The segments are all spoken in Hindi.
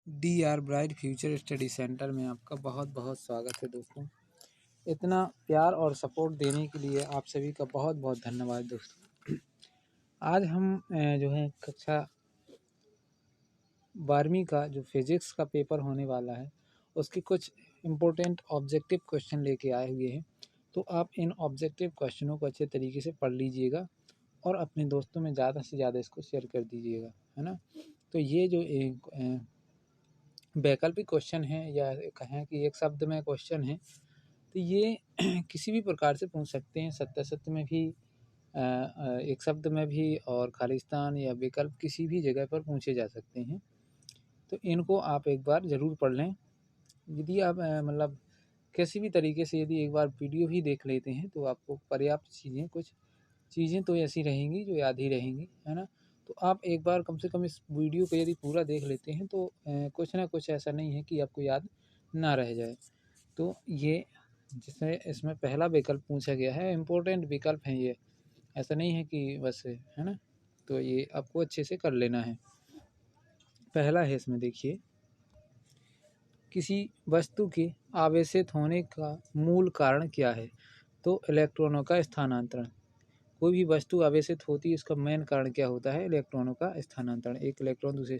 DR bright future study centre में आपका बहुत बहुत स्वागत है दोस्तों। इतना प्यार और सपोर्ट देने के लिए आप सभी का बहुत बहुत धन्यवाद दोस्तों। आज हम जो है कक्षा 12वीं का जो फिजिक्स का पेपर होने वाला है उसके कुछ इम्पोर्टेंट ऑब्जेक्टिव क्वेश्चन लेके आए हुए हैं। तो आप इन ऑब्जेक्टिव क्वेश्चनों को अच्छे तरीके से पढ़ लीजिएगा और अपने दोस्तों में ज़्यादा से ज़्यादा इसको शेयर कर दीजिएगा, है ना। तो ये जो एक वैकल्पिक क्वेश्चन है या कहें कि एक शब्द में क्वेश्चन है, तो ये किसी भी प्रकार से पूछ सकते हैं, सत्य में भी, एक शब्द में भी, और खालिस्तान या विकल्प किसी भी जगह पर पूछे जा सकते हैं। तो इनको आप एक बार ज़रूर पढ़ लें। यदि आप मतलब किसी भी तरीके से यदि एक बार वीडियो ही देख लेते हैं तो आपको पर्याप्त कुछ चीज़ें तो ऐसी रहेंगी जो याद ही रहेंगी, है ना। तो आप एक बार कम से कम इस वीडियो को यदि पूरा देख लेते हैं तो कुछ ना कुछ ऐसा नहीं है कि आपको याद ना रह जाए। तो ये जिसमें इसमें पहला विकल्प पूछा गया है, इम्पोर्टेंट विकल्प है ये, ऐसा नहीं है कि बस, है ना। तो ये आपको अच्छे से कर लेना है। पहला है इसमें, देखिए, किसी वस्तु के आवेशित होने का मूल कारण क्या है? तो इलेक्ट्रॉनों का स्थानांतरण। कोई भी वस्तु आवेशित होती है, इसका मेन कारण क्या होता है? इलेक्ट्रॉनों का स्थानांतरण। एक इलेक्ट्रॉन दूसरे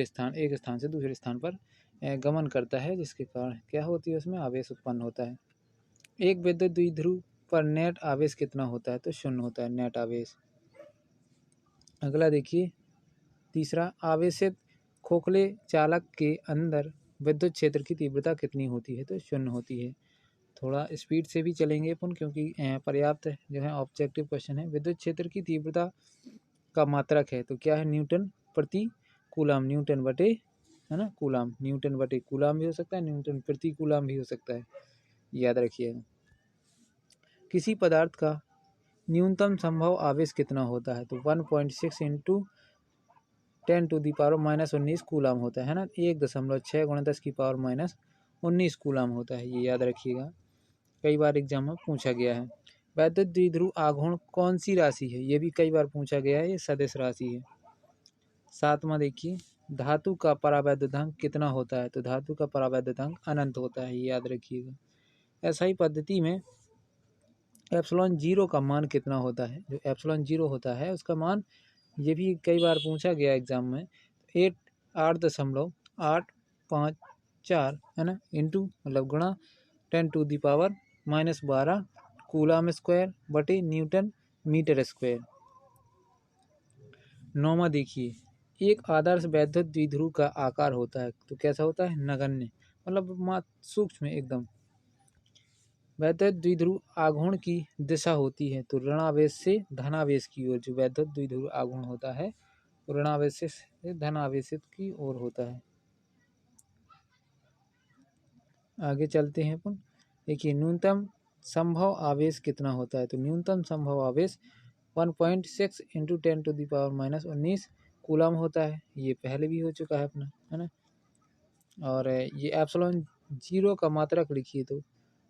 स्थान, एक स्थान से दूसरे स्थान पर गमन करता है, जिसके कारण क्या होती है? उसमें आवेश उत्पन्न होता है। एक विद्युत द्विध्रुव पर नेट आवेश कितना होता है? तो 0 होता है नेट आवेश। अगला देखिए, तीसरा, आवेशित खोखले चालक के अंदर विद्युत क्षेत्र की तीव्रता कितनी होती है? तो 0 होती है। थोड़ा स्पीड से भी चलेंगे अपन, क्योंकि पर्याप्त जो है ऑब्जेक्टिव क्वेश्चन है। विद्युत क्षेत्र की तीव्रता का मात्रक है, तो क्या है? न्यूटन प्रति कूलाम। न्यूटन बटे, है ना, कूलाम। न्यूटन बटे कूलाम भी हो सकता है, न्यूटन प्रति कूलाम भी हो सकता है, याद रखिएगा। किसी पदार्थ का न्यूनतम संभव आवेश कितना होता है? तो 1.6 इंटू 10⁻⁻19 कूलाम होता है ना। 1.6 × 10⁻⁻19 कूलाम होता है, ये याद रखिएगा, कई बार एग्जाम में पूछा गया है। वैद्युत द्विध्रुव आघूर्ण कौन सी राशि है? ये भी कई बार पूछा गया है, ये सदिश राशि है। 7वां देखिए, धातु का परावैद्युतांक कितना होता है? तो धातु का परावैद्युतांक अनंत होता है, ये याद रखिएगा। SI पद्धति में एप्सिलॉन 0 का मान कितना होता है? जो एप्सिलॉन 0 होता है उसका मान, ये भी कई बार पूछा गया एग्जाम में, 8.854, है ना, इंटू मतलब गुणा 10⁻⁻12 कूलाम स्क्वायर बटे न्यूटन मीटर स्क्वायर। 9वां देखिए, एक आदर्श वैद्युत द्विध्रुव का आकार होता है, तो कैसा होता है? नगण्य, मतलब सूक्ष्म एकदम। वैद्युत द्विध्रुव आघूर्ण की दिशा होती है, तो ऋणावेश से धनावेश की ओर। जो वैद्युत द्विध्रुव आघूर्ण होता है ऋणावेश से धनावेशित की ओर होता है। आगे चलते हैं अपन। देखिए, न्यूनतम संभव आवेश कितना होता है? तो न्यूनतम संभव आवेश 1.6 इंटू 10⁻⁻19 कूलाम होता है, ये पहले भी हो चुका है अपना, है ना। और ये एप्सिलॉन 0 का मात्रक लिखिए, तो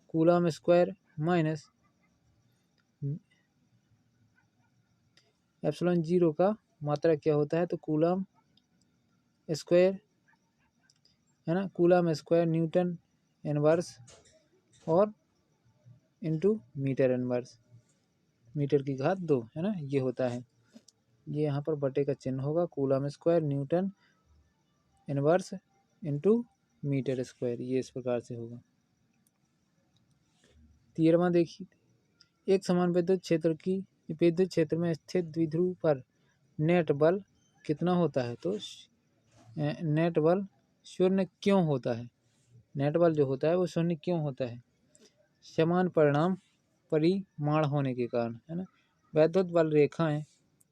कूलाम स्क्वायर माइनस एप्सिलॉन 0 का मात्रक क्या होता है? तो कूलाम स्क्वायर, है ना, कूलाम स्क्वायर न्यूटन इनवर्स और इंटू मीटर इनवर्स, मीटर की घात 2, है ना, ये होता है। ये यहाँ पर बटे का चिन्ह होगा, coulomb square newton inverse into metre square, ये इस प्रकार से होगा। 13वां देखिए, एक समान विद्युत क्षेत्र में स्थित द्विध्रुव पर नेट बल कितना होता है? तो नेट बल 0 क्यों होता है? नेट बल जो होता है वो 0 क्यों होता है? समान परिमाण होने के कारण, है ना। वैद्युत बल रेखाएं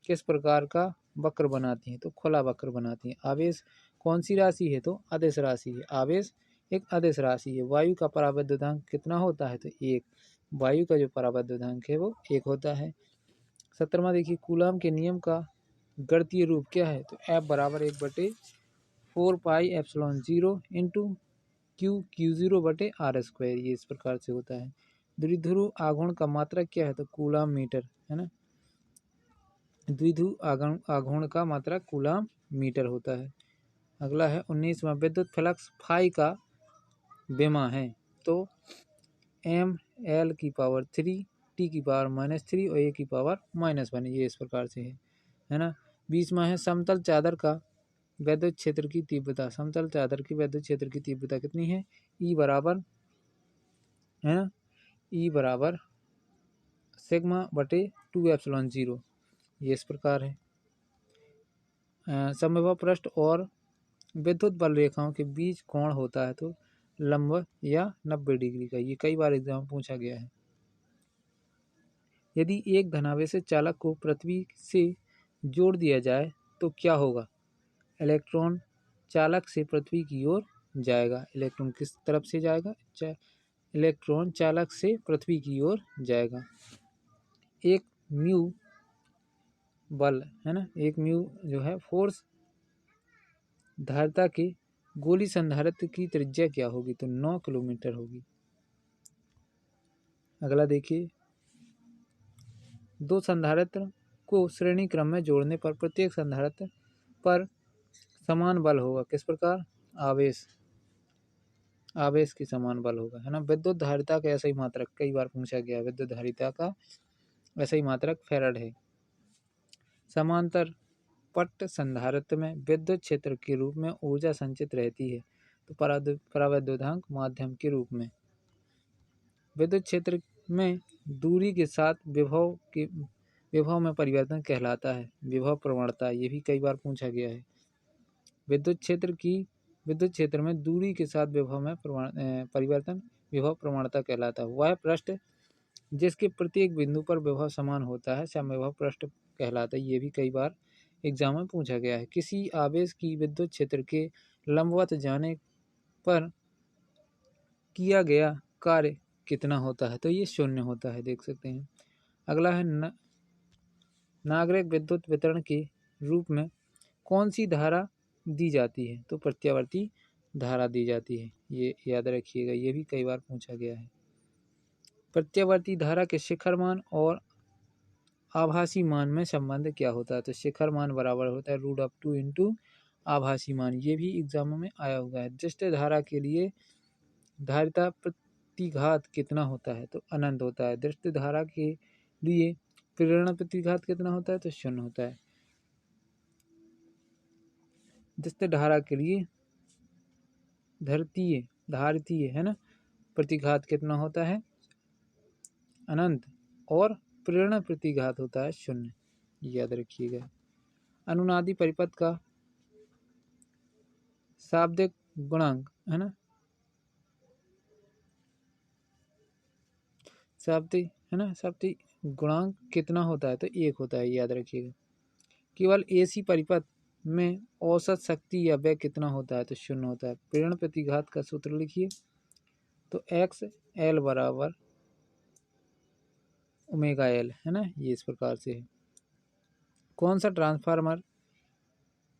किस प्रकार का वक्र बनाती हैं? तो खुला वक्र बनाती हैं। आवेश कौन सी राशि है? तो अदिश राशि है। आवेश एक अदिश राशि है। वायु का परावैद्युतांक कितना होता है? तो 1। वायु का जो परावैद्युतांक है वो 1 होता है। 17वां देखिए, कूलाम के नियम का गणितीय रूप क्या है? तो F बराबर 1/4 पाई एप्सिलॉन 0 इंटू Q0 बटे R स्क्वायर, ये इस प्रकार से होता है। द्विध्रुव आघूर्ण का मात्रक क्या है? तो कूलाम मीटर, है ना। द्विध्रुव आघूर्ण का मात्रक कूलाम मीटर होता है। अगला है 19वां, विद्युत फ्लक्स फाई का विमा है तो ml3 t⁻³ और a⁻⁻1 ये इस प्रकार से है ना। 20वां है समतल चादर का वैद्युत क्षेत्र की तीव्रता। समतल चादर की वैद्युत क्षेत्र की तीव्रता कितनी है? E बराबर है ना, E बराबर σ/2ε0 ये इस प्रकार है। समविभव पृष्ठ और विद्युत बल रेखाओं के बीच कोण होता है तो लंब या 90 डिग्री का। ये कई बार एग्जाम में पूछा गया है। यदि एक धनावेशित चालक को पृथ्वी से जोड़ दिया जाए तो क्या होगा? इलेक्ट्रॉन चालक से पृथ्वी की ओर जाएगा। इलेक्ट्रॉन किस तरफ से जाएगा? इलेक्ट्रॉन चालक से पृथ्वी की ओर जाएगा। एक म्यू बल है ना, एक म्यू जो है फोर्स धारिता के गोली संधारित्र की त्रिज्या क्या होगी? तो 9 किलोमीटर होगी। अगला देखिए, दो संधारित्र को श्रेणी क्रम में जोड़ने पर प्रत्येक संधारित्र पर समान बल होगा। किस प्रकार? आवेश की समान बल होगा है ना। विद्युत धारिता का ऐसा ही मात्रक कई बार पूछा गया। विद्युत धारिता का ऐसा ही मात्रक फैराड है। समांतर पट्ट संधारित्र में विद्युत क्षेत्र के रूप में ऊर्जा संचित रहती है तो परावैद्युतांक माध्यम के रूप में। विद्युत क्षेत्र में दूरी के साथ विभव में परिवर्तन कहलाता है विभव प्रवणता। ये भी कई बार पूछा गया है। विद्युत क्षेत्र में दूरी के साथ विभव में परिवर्तन विभव प्रवणता कहलाता है। वह पृष्ठ जिसके प्रत्येक बिंदु पर विभव समान होता है समविभव पृष्ठ कहलाता है। ये भी कई बार एग्जाम में पूछा गया है। किसी आवेश की विद्युत क्षेत्र के लंबवत जाने पर किया गया कार्य कितना होता है? तो ये 0 होता है, देख सकते हैं। अगला है नागरिक विद्युत वितरण के रूप में कौन सी धारा दी जाती है? तो प्रत्यावर्ती धारा दी जाती है। ये याद रखिएगा, ये भी कई बार पूछा गया है। प्रत्यावर्ती धारा के शिखर मान और आभासी मान में संबंध क्या होता है? तो शिखर मान बराबर होता है √2 इंटू आभासी मान। ये भी एग्जामों में आया हुआ है। दृष्ट धारा के लिए धारिता प्रतिघात कितना होता है? तो अनंत होता है। दृष्ट धारा के लिए प्रेरण प्रतिघात कितना होता है? तो 0 होता है। दृष्ट धारा के लिए धारितीय है ना प्रतिघात कितना होता है? अनंत। और प्रेरण प्रतिघात होता है 0, याद रखिएगा। अनुनादी परिपथ का शाब्दिक गुणांक है ना, शाब्दिक गुणांक कितना होता है? तो 1 होता है, याद रखिएगा। केवल एसी परिपथ में औसत शक्ति या वेग कितना होता है? तो 0 होता है। प्रेरण प्रतिघात का सूत्र लिखिए तो XL बराबर ω/L है ना, ये इस प्रकार से है। कौन सा ट्रांसफार्मर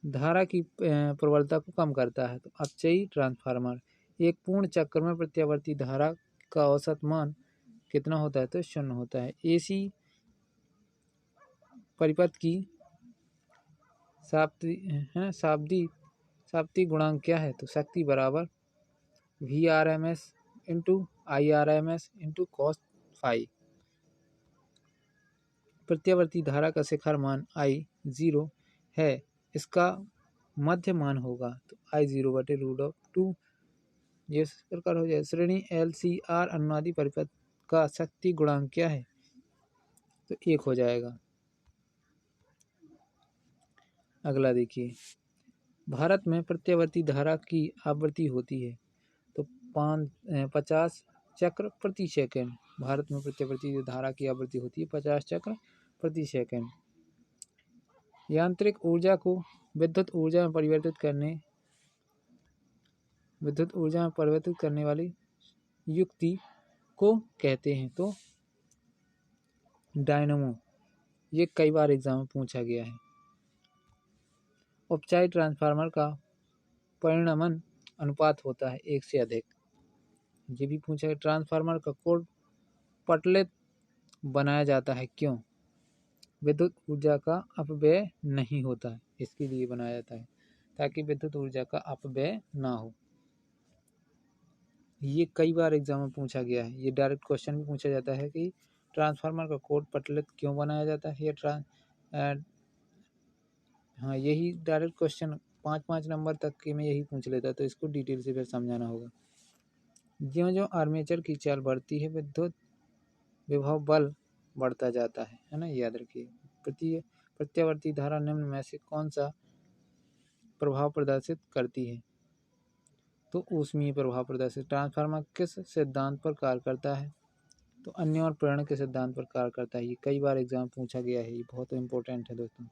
धारा की प्रबलता को कम करता है? तो अपचयी ट्रांसफार्मर। एक पूर्ण चक्र में प्रत्यावर्ती धारा का औसत मान कितना होता है? तो 0 होता है। एसी परिपथ की शाब्दिक गुणांक क्या है? तो शक्ति बराबर VRMS into IRMS into cos phi. प्रत्यावर्ती धारा का शिखर मान I0 है, इसका मध्य मान होगा तो I0/√2 ये इस प्रकार हो जाए। श्रेणी LCR अनुनादी परिपथ का शक्ति गुणांक क्या है? तो 1 हो जाएगा। अगला देखिए, भारत में प्रत्यावर्ती धारा की आवृत्ति होती है तो 50 चक्र प्रति सेकंड। भारत में प्रत्यावर्ती धारा की आवृत्ति होती है 50 चक्र प्रति सेकंड। यांत्रिक ऊर्जा को विद्युत ऊर्जा में परिवर्तित करने वाली युक्ति को कहते हैं तो डायनेमो। ये कई बार एग्जाम में पूछा गया है। उपचाई ट्रांसफार्मर का परिणमन अनुपात होता है 1 से अधिक। ये भी पूछा है। ट्रांसफार्मर का कोर पटलेट बनाया जाता है क्यों? विद्युत ऊर्जा का अपव्यय नहीं होता है, इसके लिए बनाया जाता है। ताकि विद्युत ऊर्जा का अपव्यय ना हो। ये कई बार एग्जाम में पूछा गया है। ये डायरेक्ट क्वेश्चन भी पूछा जाता है कि ट्रांसफार्मर का कोड पटलित क्यों बनाया जाता है। हाँ, यही डायरेक्ट क्वेश्चन 5-5 नंबर तक के में यही पूछ लेता, तो इसको डिटेल से फिर समझाना होगा। ज्यों-ज्यों आर्मेचर की चाल बढ़ती है, विद्युत विभव बल बढ़ता जाता है ना, याद रखिए। प्रत्यावर्ती धारा निम्न में से कौन सा प्रभाव प्रदर्शित करती है। तो ऊष्मीय प्रभाव प्रदर्शित। ट्रांसफार्मर किस सिद्धांत पर कार्य करता है। तो अन्योन्य प्रेरण के सिद्धांत पर कार्य करता है। ये कई बार एग्जाम पूछा गया है, ये बहुत इंपॉर्टेंट है दोस्तों।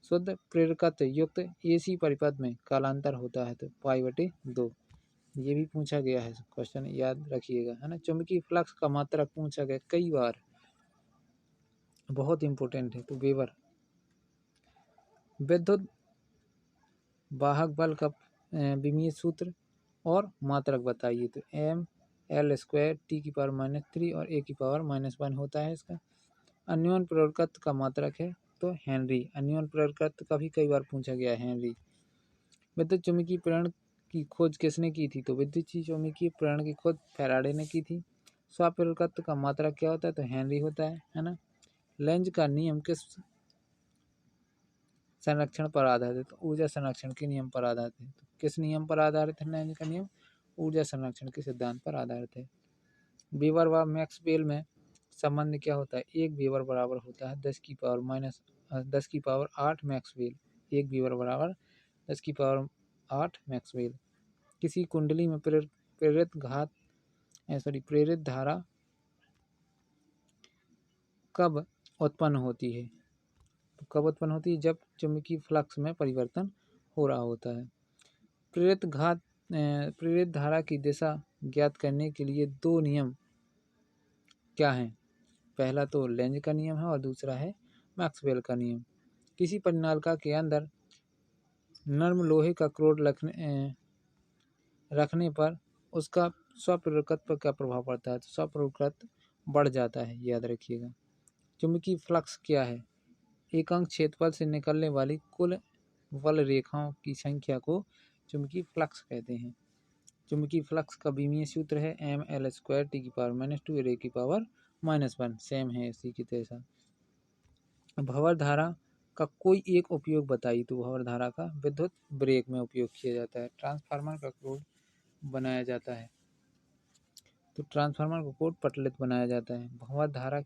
शुद्ध प्रेरकत्व युक्त एसी परिपथ में कालांतर होता है। तो π/2 ये भी पूछा गया है क्वेश्चन, याद रखिएगा, है ना। चुंबकीय फ्लक्स का मात्रक पूछा गया कई बार, बहुत इंपॉर्टेंट है। तो वेबर। विद्युत वाहक बल का विमीय सूत्र और मात्रक बताइए। तो mL² T⁻³ और A⁻⁻1 होता है इसका। अन्योन्य प्रेरकत्व का मात्रक है तो हेनरी। अन्योन्य प्रेरकत्व का भी कई बार पूछा गया है, हेनरी। विद्युत चुम्बकीय प्रेरण की खोज किसने की थी। तो विद्युत चुम्बकीय प्रेरण की खोज फैराडे ने की थी। स्वाप्रेरकत्व का मात्रक क्या होता है। तो हेनरी होता है ना। लेंज का नियम किस संरक्षण पर आधारित है। तो ऊर्जा संरक्षण के नियम पर आधारित है। तो किस नियम पर आधारित है लेंज का नियम। ऊर्जा संरक्षण के सिद्धांत पर आधारित है। वेबर व मैक्सवेल में संबंध क्या होता है। 1 वेबर बराबर होता है 10⁻8 मैक्सवेल। 1 वेबर बराबर 10⁻8 मैक्सवेल। किसी कुंडली में प्रेरित धारा कब उत्पन्न होती है। तो कब उत्पन्न होती है, जब चुंबकीय फ्लक्स में परिवर्तन हो रहा होता है। प्रेरित धारा की दिशा ज्ञात करने के लिए 2 नियम क्या हैं। पहला तो लेंज का नियम है और दूसरा है मैक्सवेल का नियम। किसी परिनालिका के अंदर नर्म लोहे का क्रोड रखने पर उसका स्वप्रेरकत्व पर क्या प्रभाव पड़ता है। तो स्वप्रेरकत्व बढ़ जाता है, याद रखिएगा। चुंबकीय फ्लक्स क्या है। एकांक क्षेत्रफल से निकलने वाली कुल वल रेखाओं की संख्या को चुंबकीय फ्लक्स कहते हैं। चुंबकीय फ्लक्स का विमीय सूत्र है mL² T⁻⁻² और A⁻⁻1। सेम है इसी की तरह। भंवर धारा का कोई एक उपयोग बताइए। तो भंवर धारा का विद्युत ब्रेक में उपयोग किया जाता है। ट्रांसफार्मर का कोड बनाया जाता है। तो ट्रांसफार्मर का कोड पटलित बनाया जाता है। भंवर धारा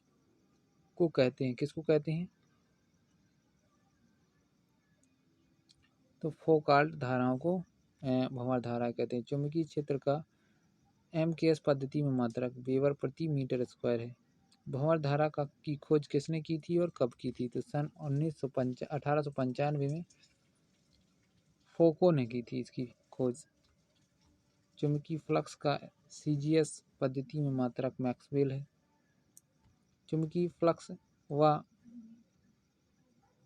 को कहते हैं, किसको कहते हैं। तो फोकाल्ट धाराओं को भंवर धारा कहते हैं। चुंबकीय क्षेत्र का MKS पद्धति में मात्रक वेबर प्रति मीटर स्क्वायर है। भंवर धारा की खोज किसने की थी और कब की थी। तो सन 1895 में फोको ने की थी इसकी खोज। चुंबकीय फ्लक्स का CGS पद्धति में मात्रक मैक्सवेल है। चुंबकीय फ्लक्स व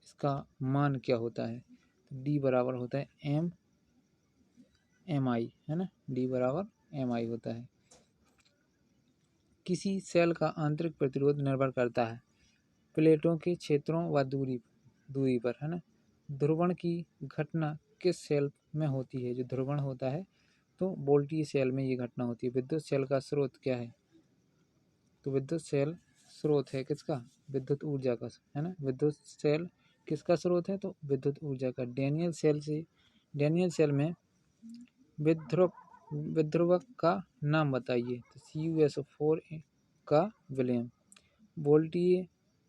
इसका मान क्या होता है। तो D बराबर होता है MI, है ना। D बराबर MI होता है। किसी सेल का आंतरिक प्रतिरोध निर्भर करता है प्लेटों के क्षेत्रों व दूरी पर, है ना। ध्रुवण की घटना किस सेल में होती है। जो ध्रुवण होता है तो वोल्टीय सेल में ये घटना होती है। विद्युत सेल का स्रोत क्या है। तो विद्युत सेल स्रोत है किसका, विद्युत ऊर्जा का, है ना। विद्युत सेल किसका स्रोत है। तो विद्युत ऊर्जा का। डैनियल सेल में विध्रुवक का नाम बताइए। तो CuSO4 का विलयन। वोल्टीय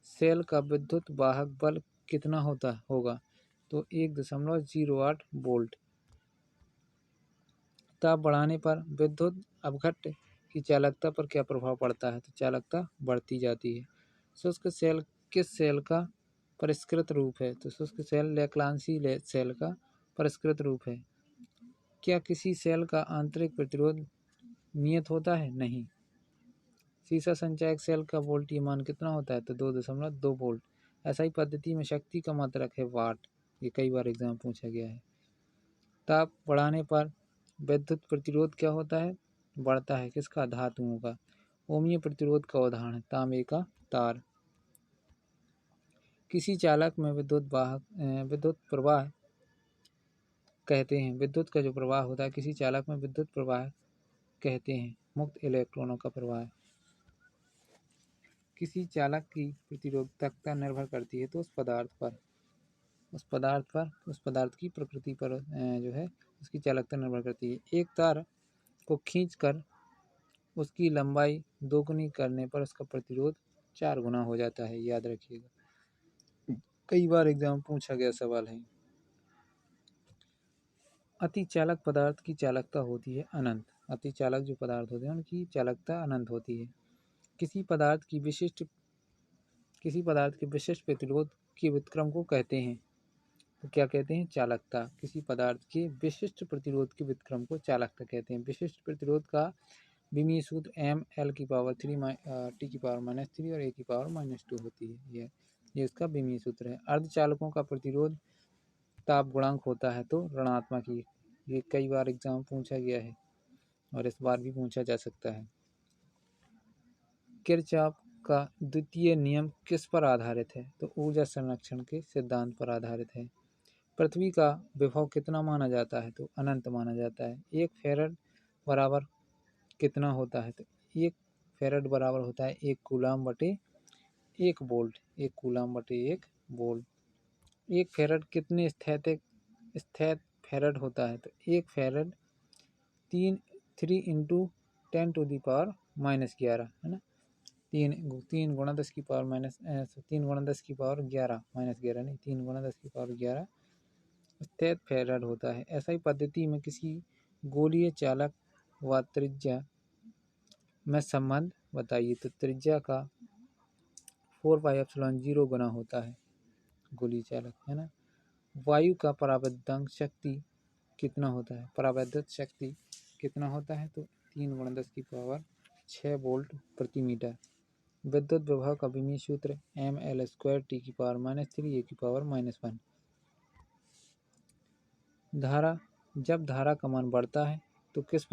सेल का विद्युत वाहक बल कितना होगा। तो 1.08 वोल्ट। ताप बढ़ाने पर विद्युत अपघट्ट की चालकता पर क्या प्रभाव पड़ता है। तो चालकता बढ़ती जाती है। शुष्क सेल किस सेल का परिष्कृत रूप है। तो शुष्क सेल लेक्लांसी सेल का परिष्कृत रूप है। क्या किसी सेल का आंतरिक प्रतिरोध नियत होता है। नहीं। सीसा संचायक सेल का वोल्टीय मान कितना होता है। तो 2.2 वोल्ट। SI पद्धति में शक्ति का मात्रक है वाट। ये कई बार एग्जाम पूछा गया है। ताप बढ़ाने पर विद्युत प्रतिरोध क्या होता है, बढ़ता है। किसका, धातुओं का। ओमीय प्रतिरोध का उदाहरण है तांबे का तार। किसी चालक में विद्युत प्रवाह कहते हैं। विद्युत का जो प्रवाह होता है, किसी चालक में विद्युत प्रवाह कहते हैं। मुक्त इलेक्ट्रॉनों का प्रवाह। किसी चालक की प्रतिरोधकता निर्भर करती है तो उस पदार्थ की प्रकृति पर जो है उसकी चालकता निर्भर करती है। एक तार को खींचकर उसकी लंबाई दोगुनी करने पर उसका प्रतिरोध 4 गुना हो जाता है। याद रखिएगा, कई बार एग्जाम में पूछा गया सवाल है। अतिचालक पदार्थ की चालकता होती है अनंत। अतिचालक जो पदार्थ होते हैं उनकी चालकता अनंत होती है। किसी पदार्थ की विशिष्ट प्रतिरोध के व्युत्क्रम को कहते हैं। तो क्या कहते हैं? चालकता। किसी पदार्थ के विशिष्ट प्रतिरोध के व्युत्क्रम को चालकता कहते हैं। विशिष्ट प्रतिरोध का विमीय सूत्र ml की पावर 3 t की पावर -3 और a की पावर -2 होती है। ये इसका विमीय सूत्र है। अर्धचालकों का प्रतिरोध ताप गुणांक होता है तो ऋणात्मक। ये कई बार एग्जाम पूछा गया है और इस बार भी पूछा जा सकता है। किरचॉफ का द्वितीय नियम किस पर आधारित है? तो ऊर्जा संरक्षण के सिद्धांत पर आधारित है। पृथ्वी का विभव कितना माना जाता है? तो अनंत माना जाता है। 1 फैराड बराबर कितना होता है? तो 1 फैराड बराबर होता है 1 कूलाम बटे 1 वोल्ट। 1 कूलाम बटे 1 वोल्ट। 1 फैराड कितने स्थैतिक फैराड होता है? तो 1 फैराड 3 इंटू 10⁻⁻11 है ना। 3 गुणा 10 की पावर -3 गुणा 10 की पावर 11 -11 नहीं, 3 गुणा 10 की पावर 11 स्थैत फैराड होता है। ऐसा ही पद्धति में किसी गोलीय चालक व त्रिज्या में संबंध बताइए। तो त्रिज्या का 4πε0 गुना होता है गोलीय चालक, है ना। वायु का परावैद्युत शक्ति कितना होता है? परावैद्युत शक्ति कितना होता है? तो 3 गुणा 10 की पावर 6 वोल्ट प्रति मीटर। विद्युत विभव का विमीय सूत्र ml² t की पावर -3 a की पावर -1। धारा, जब धारा का मान बढ़ता है तो किस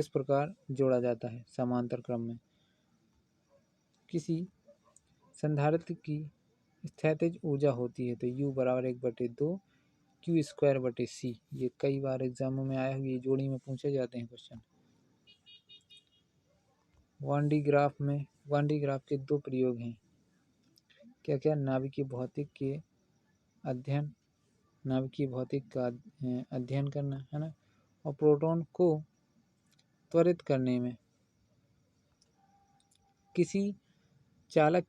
प्रकार जोड़ा जाता है? समांतर क्रम में। किसी संधारित्र की स्थैतिज ऊर्जा होती है तो U बराबर 1/2 Q²/c। ये कई बार एग्जामों में आया हुआ, ये जोड़ी में पूछे जाते हैं क्वेश्चन। वन डी ग्राफ के 2 प्रयोग हैं। क्या क्या? नाभिकीय भौतिक का अध्ययन करना, है ना, और प्रोटॉन को त्वरित करने में। किसी चालक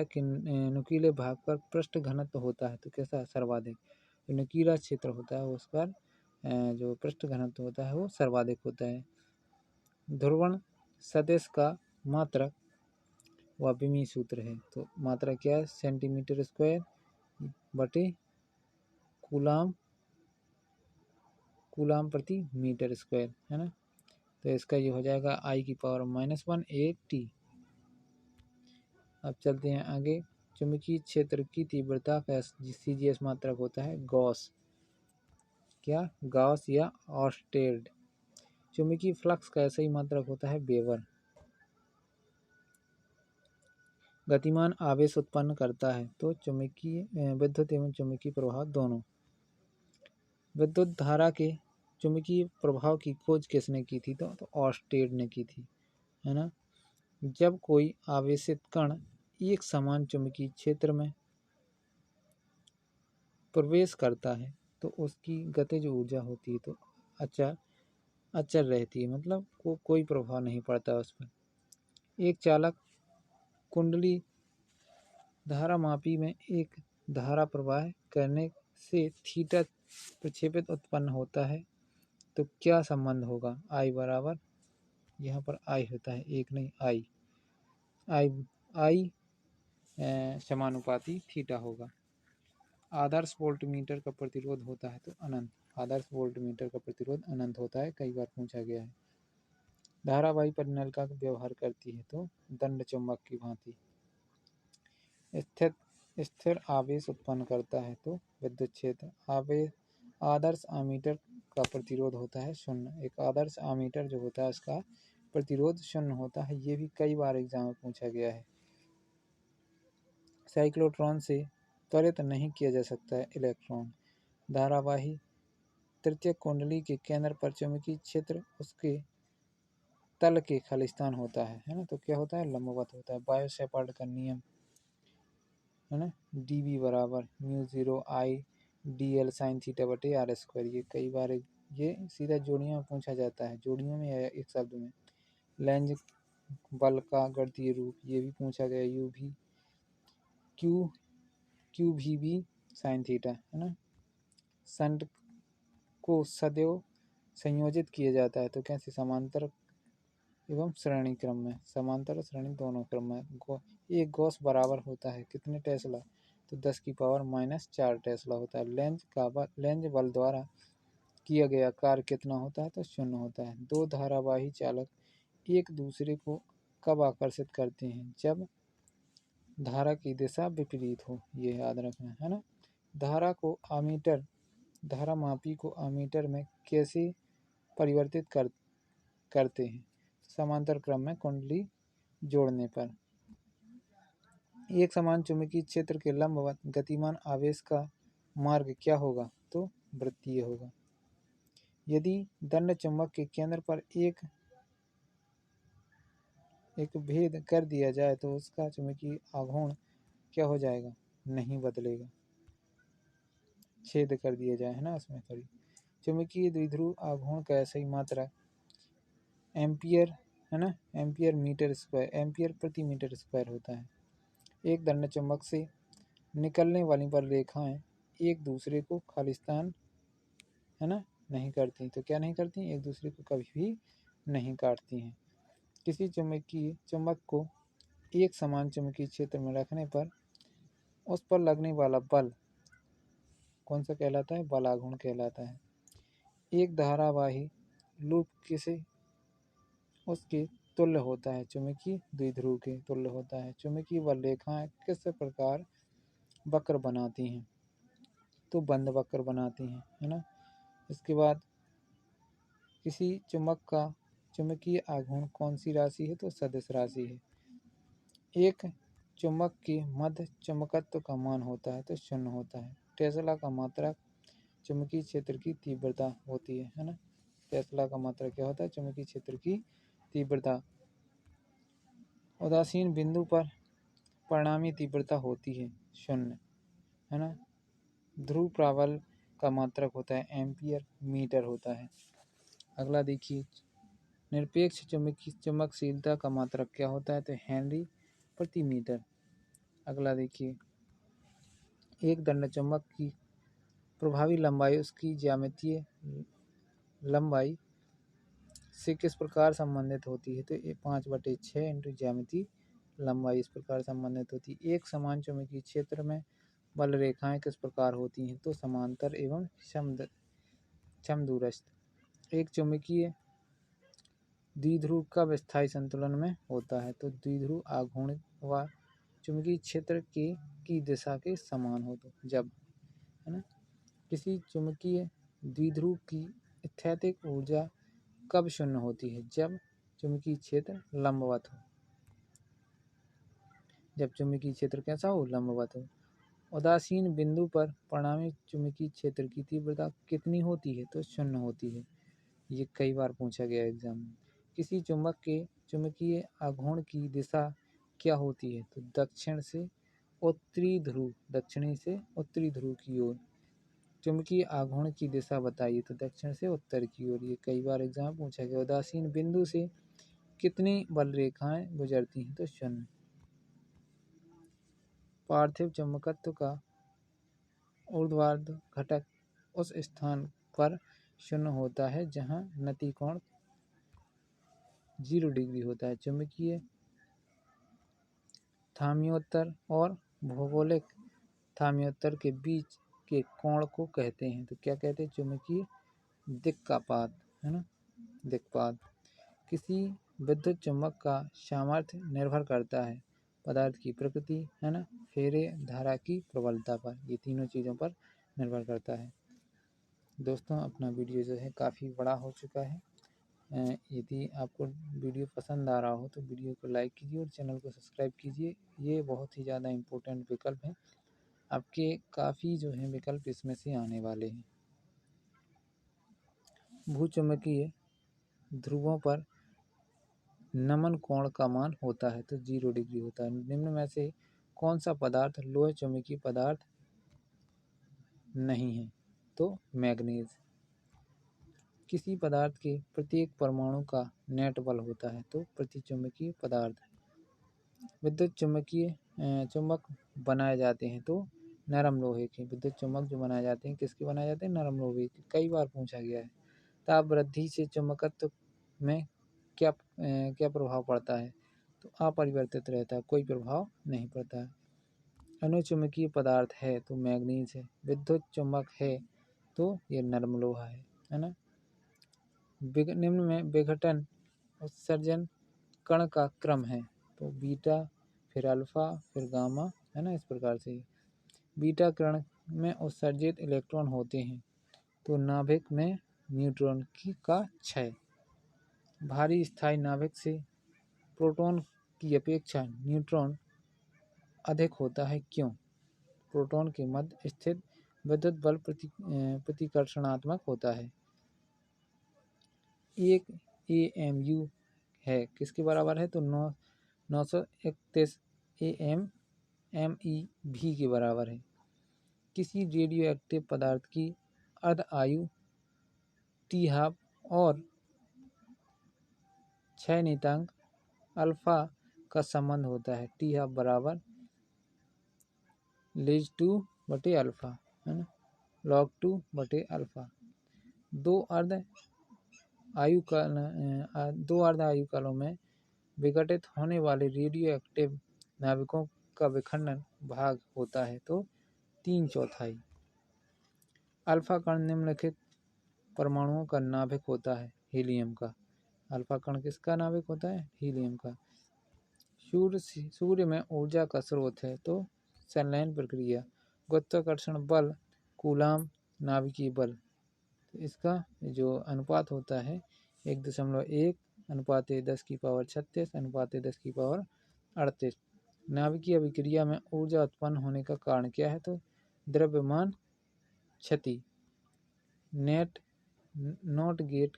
के नुकीले भाग पर पृष्ठ घनत्व होता है तो कैसा? सर्वाधिक। जो नुकीला क्षेत्र होता है उस पर जो पृष्ठ घनत्व होता है वो सर्वाधिक होता है। ध्रुवण सदिश का मात्रक व विमीय सूत्र है। तो मात्रक क्या है? सेंटीमीटर² बटे कूलाम प्रति मीटर स्क्वायर, है ना। तो इसका ये हो जाएगा I की पावर -1 AT। अब चलते हैं आगे। चुंबकीय क्षेत्र की तीव्रता का CGS मात्रक होता है गॉस या ऑर्स्टेड। चुंबकीय फ्लक्स का ऐसा ही मात्रक होता है वेबर। गतिमान आवेश उत्पन्न करता है तो विद्युत एवं चुंबकीय प्रवाह दोनों। विद्युत धारा के चुंबकीय प्रभाव की खोज किसने की थी? तो ऑर्स्टेड ने की थी, है ना। जब कोई आवेशित कण एक समान चुंबकीय क्षेत्र में प्रवेश करता है तो उसकी गतिज ऊर्जा होती है तो अचर रहती है, मतलब कोई प्रभाव नहीं पड़ता उस पर। एक चालक कुंडली धारामापी में एक धारा प्रवाह करने से थीटा प्रक्षेपित उत्पन्न होता है तो क्या संबंध होगा? I बराबर, यहाँ पर I होता है, एक नहीं I समानुपाती थीटा होगा। आदर्श वोल्टमीटर का प्रतिरोध होता है तो अनंत। आदर्श वोल्टमीटर का प्रतिरोध अनंत होता है, कई बार पूछा गया है। धारावाही परिनलिका का व्यवहार करती है तो दंड चुंबक की भांति। स्थिर आवेश उत्पन्न करता है तो विद्युत क्षेत्र। आदर्श आमीटर का प्रतिरोध होता है 0। एक आदर्श आमीटर जो होता है उसका प्रतिरोध 0 होता है। ये भी कई बार एग्जाम में पूछा गया है। साइक्लोट्रॉन से त्वरित नहीं किया जा सकता है इलेक्ट्रॉन। धारावाही तृतीयक कुंडली के केंद्र पर चुंबकीय क्षेत्र उसके तल के खालिस्तान होता है ना। तो क्या होता है, लंबवत होता है। बायो सेपार्ट का नियम है ना, dB बराबर μ0I dl sin θ/r²। ये कई बार ये सीधा जोड़ियों में पूछा जाता है, जोड़ियों में या एक शब्द में। लेंज बल का गणितीय रूप ये भी पूछा गया, यू भी क्यू भी बी साइन थीटा है ना। संट को सदैव संयोजित किया जाता है तो कैसे, समांतर एवं श्रेणी क्रम में, समांतर और श्रेणी दोनों क्रम में। एक गॉस बराबर होता है कितने टेस्ला, तो 10⁻⁻4 टेस्ला होता है। लेंज बल द्वारा किया गया कार्य कितना होता है, तो 0 होता है। दो धारावाही चालक एक दूसरे को कब आकर्षित करते हैं, जब धारा की दिशा विपरीत हो, ये याद रखना है ना। धारा मापी को अमीटर में कैसे परिवर्तित करते हैं, समांतर क्रम में कुंडली जोड़ने पर। एक समान चुंबकीय क्षेत्र के लंबवत गतिमान आवेश का मार्ग क्या होगा, तो वृत्तीय होगा। यदि दंड चुंबक के केंद्र पर एक भेद कर दिया जाए तो उसका चुंबकीय आघूर्ण क्या हो जाएगा, नहीं बदलेगा। छेद कर दिया जाए है ना उसमें सॉरी। चुंबकीय द्विध्रुव आघूर्ण का सही मात्रा एम्पियर है ना, एम्पियर प्रति मीटर स्क्वायर होता है। एक दंड चुंबक से निकलने वाली बल रेखाएं एक दूसरे को खालिस्तान है ना नहीं करती, तो क्या नहीं करती, एक दूसरे को कभी भी नहीं काटती हैं। किसी चुंबक को एक समान चुंबकीय क्षेत्र में रखने पर उस पर लगने वाला बल कौन सा कहलाता है, बलाघूर्ण कहलाता है। एक धारावाही लूप किसे उसके तुल्य होता है, चुंबकीय द्विध्रुव के तुल्य होता है। चुंबकीय बल रेखाएं किस प्रकार वक्र बनाती हैं, तो बंद वक्र बनाती हैं है ना। इसके बाद किसी चुंबक का चुंबकीय आघूर्ण कौन सी राशि है, तो सदिश राशि है। एक चुंबक के मध्य चुंबकत्व का मान होता है तो 0 होता है। टेस्ला का मात्रक चुंबकीय क्षेत्र की तीव्रता होती है ना। टेस्ला का मात्रक क्या होता है, चुंबकीय क्षेत्र की तीव्रता। उदासीन बिंदु पर परिणामी तीव्रता होती है 0 है ना। ध्रुव प्राबल्य का मात्रक होता है एम्पियर मीटर होता है। अगला देखिए, निरपेक्ष चुंबकशीलता का मात्रक क्या होता है, तो हेनरी प्रति मीटर। अगला देखिए, एक दंड चुंबक की प्रभावी लंबाई उसकी ज्यामितीय लंबाई से किस प्रकार संबंधित होती है, तो 5/6 इंटू ज्यामितीय लंबाई इस प्रकार संबंधित होती है। एक समान चुंबकीय क्षेत्र में बल रेखाएं किस प्रकार होती हैं, तो समांतर एवं समदूरस्थ। एक चुंबकीय द्विध्रुव कब स्थायी संतुलन में होता है, तो द्विध्रुव आघूर्ण व चुंबकीय क्षेत्र की दिशा के समान हो, तो जब है ना। किसी चुंबकीय द्विध्रुव की स्थैतिक ऊर्जा कब 0 होती है, जब चुंबकीय क्षेत्र लंबवत हो, जब चुंबकीय क्षेत्र कैसा हो, लंबवत हो। उदासीन बिंदु पर परिणामी चुंबकीय क्षेत्र की तीव्रता कितनी होती है, तो 0 होती है। ये कई बार पूछा गया एग्जाम में। किसी चुंबक के चुंबकीय आघूर्ण की दिशा क्या होती है, तो दक्षिणी से उत्तरी ध्रुव की ओर। चुंबकीय आघूर्ण की दिशा बताइए, तो दक्षिण से उत्तर की ओर। ये कई बार एग्जाम में पूछा गया। उदासीन बिंदु से कितनी बल रेखाएं गुजरती हैं, तो 0। पार्थिव चुंबकत्व का ऊर्ध्वाधर घटक उस स्थान पर 0 होता है जहां नतिकोण 0 डिग्री होता है। चुंबकीय थामियोत्तर और भौगोलिक थामियोत्तर के बीच के कोण को कहते हैं, तो क्या कहते हैं, चुंबकीय दिक्पात है ना, दिक्पात। किसी विद्युत चुंबक का सामर्थ्य निर्भर करता है पदार्थ की प्रकृति है ना, फेरे धारा की प्रबलता पर। ये तीनों चीज़ों पर निर्भर करता है। दोस्तों, अपना वीडियो जो है काफ़ी बड़ा हो चुका है। यदि आपको वीडियो पसंद आ रहा हो तो वीडियो को लाइक कीजिए और चैनल को सब्सक्राइब कीजिए। ये बहुत ही ज़्यादा इम्पोर्टेंट विकल्प है आपके काफ़ी जो है विकल्प इसमें से आने वाले हैं। भूचुंबकीय ध्रुवों पर नमन कोण का मान होता है तो 0 डिग्री होता है। निम्न में से कौन सा पदार्थ लोह चुंबकीय पदार्थ नहीं है तो मैग्नीज। किसी पदार्थ के प्रत्येक परमाणु का नेट बल होता है तो प्रतिचुंबकीय पदार्थ। विद्युत चुंबकीय चुंबक बनाए जाते हैं तो नरम लोहे के। विद्युत चुंबक जो बनाए जाते हैं किसके बनाए जाते हैं? नरम लोहे के। कई बार पूछा गया है। ताप वृद्धि से चुंबकत्व में क्या प्रभाव पड़ता है तो अपरिवर्तित रहता है, कोई प्रभाव नहीं पड़ता है। अनुचुंबकीय पदार्थ है तो मैग्नीज है। विद्युत चुंबक है तो ये नरम लोहा है ना। निम्न में विघटन उत्सर्जन कण का क्रम है तो बीटा, फिर अल्फा, फिर गामा, है ना। इस प्रकार से बीटा कण में उत्सर्जित इलेक्ट्रॉन होते हैं तो नाभिक में न्यूट्रॉन का क्षय। भारी स्थायी नाभिक से प्रोटॉन की अपेक्षा न्यूट्रॉन अधिक होता है, क्यों? प्रोटॉन के मध्य स्थित विद्युत बल प्रतिकर्षणात्मक होता है। एक AMU है किसके बराबर है तो 931 AMMeV के बराबर है। किसी रेडियो एक्टिव पदार्थ की अर्ध आयु T12 और क्षय नियतांक अल्फा का संबंध होता है। T12 बराबर log2/अल्फा, है ना, log2/अल्फा। दो अर्ध आयुकालों में विघटित होने वाले रेडियो एक्टिव नाभिकों का विखंडन भाग होता है तो 3/4। अल्फा कण निम्नलिखित परमाणुओं का नाभिक होता है, हीलियम का। अल्फा कण किसका नाभिक होता है? हीलियम का। सूर्य में ऊर्जा का स्रोत है तो संलयन प्रक्रिया। गुरुत्वाकर्षण बल कूलाम नाभिकीय बल। तो इसका जो अनुपात होता है 1.1 अनुपात 10⁻36 अनुपात 10⁻38। नाभिकीय अभिक्रिया में ऊर्जा उत्पन्न होने का कारण क्या है तो द्रव्यमान क्षति। नॉट गेट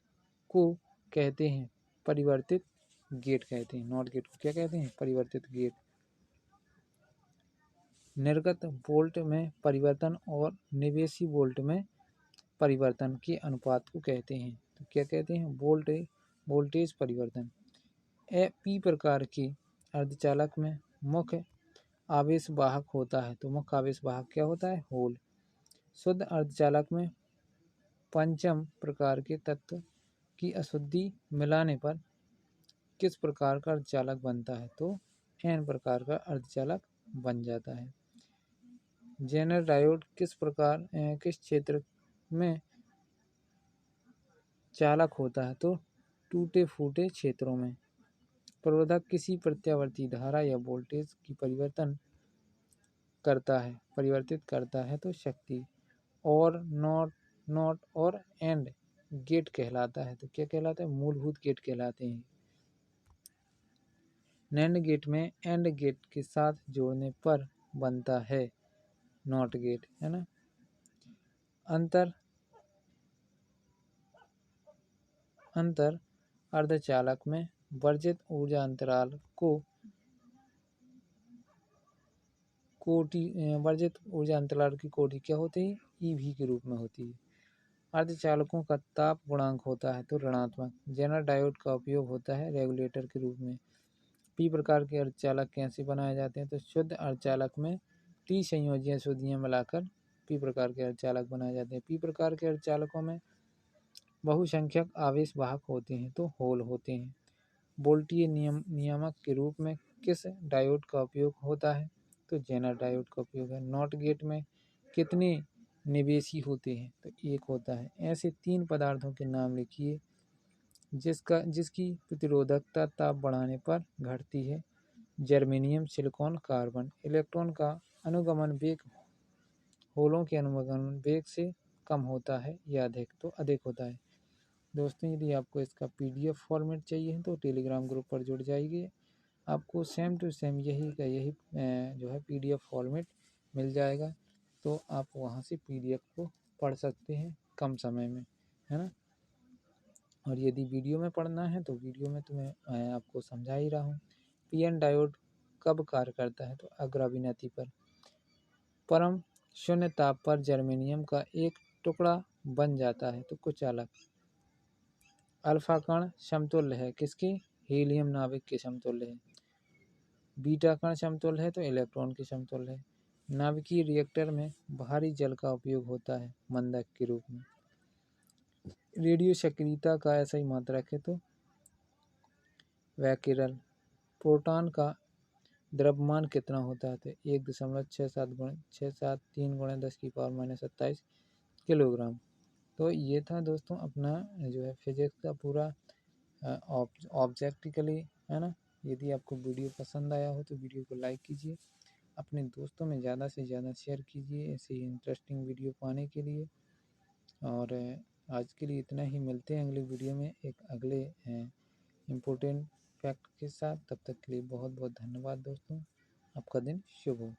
को कहते हैं परिवर्तित गेट कहते हैं। नॉट गेट को क्या कहते हैं? परिवर्तित गेट। निर्गत वोल्ट में परिवर्तन और निवेशी वोल्ट में परिवर्तन के अनुपात को कहते हैं तो क्या कहते हैं? वोल्टेज परिवर्तन। पी प्रकार के अर्धचालक में मुख्य आवेश वाहक होता है तो मुख्य आवेश वाहक क्या होता है? होल। शुद्ध अर्धचालक में पंचम प्रकार के तत्व की अशुद्धि मिलाने पर किस प्रकार का अर्धचालक बनता है तो एन प्रकार का अर्धचालक बन जाता है। जेनर डायोड किस क्षेत्र में चालक होता है तो टूटे फूटे क्षेत्रों में। प्रवर्धक किसी प्रत्यावर्ती धारा या वोल्टेज की परिवर्तित करता है तो शक्ति। और नॉट और एंड गेट कहलाता है तो क्या कहलाता है? मूलभूत गेट कहलाते हैं। नैंड गेट में एंड गेट के साथ जोड़ने पर बनता है नॉट गेट, है ना। अंतर अर्धचालक में वर्जित ऊर्जा अंतराल की कोटि क्या होती है? EV के रूप में होती है। अर्धचालकों का ताप गुणांक होता है तो ऋणात्मक। जेनर डायोड का उपयोग होता है रेगुलेटर के रूप में। पी प्रकार के अर्धचालक कैसे बनाए जाते हैं तो शुद्ध अर्धचालक में टी संयोजी अशुद्धियाँ मिलाकर पी प्रकार के अर्धचालक बनाए जाते हैं। पी प्रकार के अर्धचालकों में बहुसंख्यक आवेश वाहक होते हैं तो होल होते हैं। वोल्टीय नियामक के रूप में किस डायोड का उपयोग होता है तो जेनर डायोड का उपयोग है। नॉट गेट में कितने निवेशी होते हैं तो एक होता है। ऐसे 3 पदार्थों के नाम लिखिए जिसकी प्रतिरोधकता ताप बढ़ाने पर घटती है। Germanium, silicon, carbon. इलेक्ट्रॉन का अनुगमन वेग होलों के अनुगमन वेग से कम होता है या अधिक तो अधिक होता है। दोस्तों यदि आपको इसका PDF फॉर्मेट चाहिए तो टेलीग्राम ग्रुप पर जुड़ जाइए। आपको सेम टू सेम यही जो है PDF फॉर्मेट मिल जाएगा। तो आप वहाँ से PDF को पढ़ सकते हैं कम समय में, है ना। और यदि वीडियो में पढ़ना है तो वीडियो में तो मैं आपको समझा ही रहा हूँ। PN डायोड कब कार्य करता है, तो अग्राविनति पर। परम शून्य ताप पर जर्मेनियम का एक टुकड़ा बन जाता है तो कुछ अलग। अल्फा कण समतुल्य है किसकी, हीलियम नाभिक के समतुल्य है। बीटा कण समतुल्य है तो इलेक्ट्रॉन के समतुल्य है। नाभिकीय रिएक्टर में भारी जल का उपयोग होता है मंदक के रूप में। रेडियो सक्रियता का ऐसा ही मात्रक है तो वैकिरल। प्रोटॉन का द्रव्यमान कितना होता है, तो 1.67 गुणा 10⁻⁻27 किलोग्राम। तो ये था दोस्तों अपना जो है फिजिक्स का पूरा ऑब्जेक्टिकली, है ना। यदि आपको वीडियो पसंद आया हो तो वीडियो को लाइक कीजिए, अपने दोस्तों में ज़्यादा से ज़्यादा शेयर कीजिए ऐसे ही इंटरेस्टिंग वीडियो पाने के लिए। और आज के लिए इतना ही, मिलते हैं अगले वीडियो में एक अगले इम्पोर्टेंट फैक्ट के साथ। तब तक के लिए बहुत बहुत धन्यवाद दोस्तों, आपका दिन शुभ हो।